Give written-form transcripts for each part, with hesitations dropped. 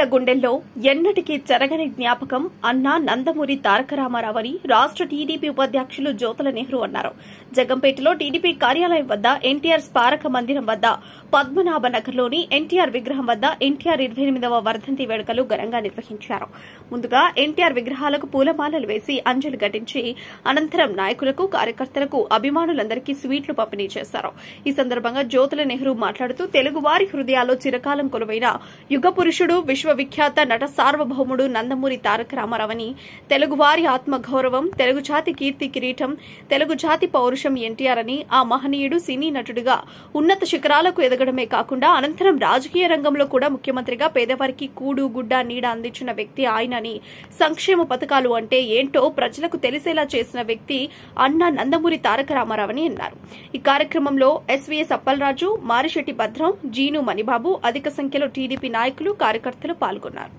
పేదల గుండెల్లో ఎన్నటికీ చెరగని జ్ఞాపకం అన్నా నందమూరి తారక రామారావు అని రాష్ట్ర టీడీపీ ఉపాధ్యక్షులు జ్యోతుల నెహ్రూ అన్నారు. జగంపేటలో టీడీపీ కార్యాలయం వద్ద ఎన్టీఆర్ స్మారక మందిరం వద్ద పద్మనాభ నగర్లోని ఎన్టీఆర్ విగ్రహం వద్ద ఎన్టీఆర్ 28వ వర్ధంతి వేడుకలు ఘనంగా నిర్వహించారు. ముందుగా ఎన్టీఆర్ విగ్రహాలకు పూలమాలలు వేసి అంజలి ఘటించి అనంతరం నాయకులకు, కార్యకర్తలకు, అభిమానులందరికీ స్వీట్లు పంపిణీ చేశారు. ఈ సందర్భంగా జ్యోతుల నెహ్రూ మాట్లాడుతూ తెలుగువారి హృదయాల్లో చిరకాలం కొలువైన యుగ పురుషుడు, విశ్వవిఖ్యాత నట సార్వభౌముడు నందమూరి తారక రామారావని, తెలుగువారి ఆత్మగౌరవం, తెలుగు జాతి కీర్తి కిరీటం, తెలుగు జాతి పౌరుషం ఎన్టీఆర్ అని, ఆ మహనీయుడు సినీ నటుడిగా ఉన్నత శిఖరాలకు ఎదగడమే కాకుండా అనంతరం రాజకీయ రంగంలో కూడా ముఖ్యమంత్రిగా పేదవారికి కూడు, గుడ్డ, నీడ అందించిన వ్యక్తి ఆయనని, సంక్షేమ పథకాలు అంటే ఏంటో ప్రజలకు తెలిసేలా చేసిన వ్యక్తి అన్నా నందమూరి తారక రామారావని అన్నారు. ఈ కార్యక్రమంలో ఎస్వీఎస్ అప్పలరాజు, మారిశెట్టి భద్రం, జీను మణిబాబు, అధిక సంఖ్యలో టీడీపీ నాయకులు, కార్యకర్తలు పాల్గొన్నారు.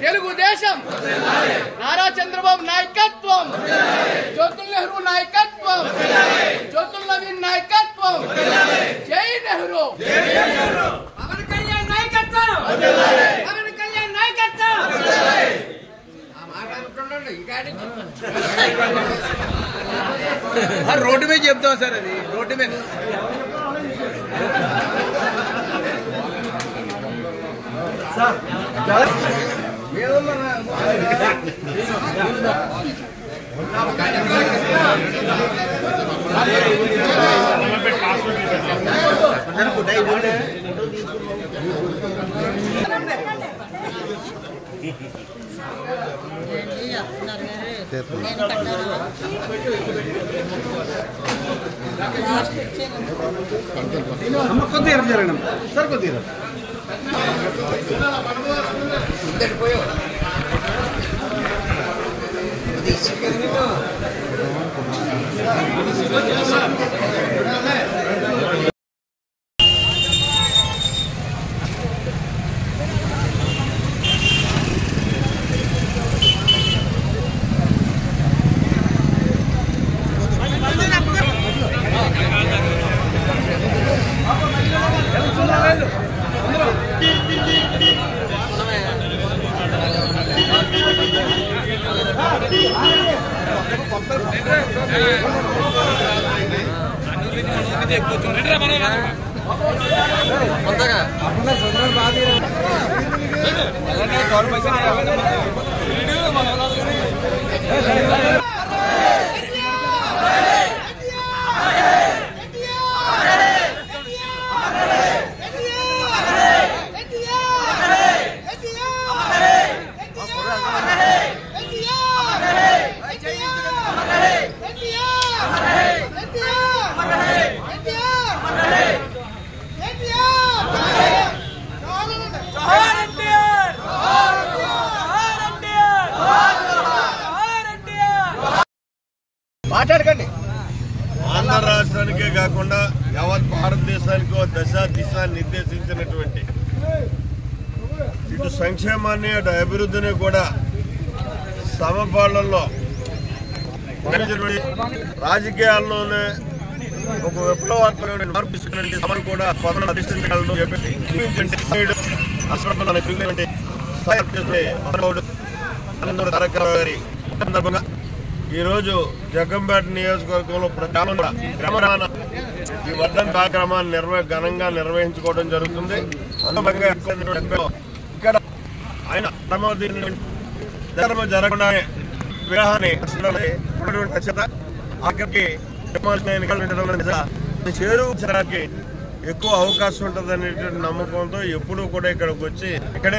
తెలుగుదేశం నారా చంద్రబాబు నాయకత్వం, జ్యోతుల నెహ్రూ నాయకత్వం, జ్యోతుల నవీన్ నాయకత్వం, జై నెహ్రూ, పవన్ కళ్యాణ్ నాయకత్వం, పవన్ కళ్యాణ్ నాయకత్వం. రోడ్డు మీద చెప్తాం సార్, అది రోడ్డు మీద. కొద్దిగా జరగండి సార్, కొద్దిగా మాట్లాడకండి. ఆంధ్ర రాష్ట్రానికే కాకుండా యావత్ భారతదేశానికి దశ దిశ నిర్దేశించినటువంటి ఇటు సంక్షేమాన్ని, అటు అభివృద్ధిని కూడా సమపాళ్లలో రాజకీయాల్లోనే ఒక విప్లవాత్మకమైన మార్పు కూడా అధిష్ఠించగలను చెప్పి గారి సందర్భంగా ఈరోజు జగ్గంపేట నియోజకవర్గంలో క్రమరాన ఈ వర్ధన్ కార్యక్రమాన్ని ఘనంగా నిర్వహించుకోవడం జరుగుతుంది. అందులో ఇక్కడ ఆయన జరగకుండా విగ్రహాన్ని అక్కడికి చేరువడానికి ఎక్కువ అవకాశం ఉంటుంది అనేటువంటి నమ్మకంతో ఎప్పుడూ కూడా ఇక్కడికి వచ్చి ఇక్కడే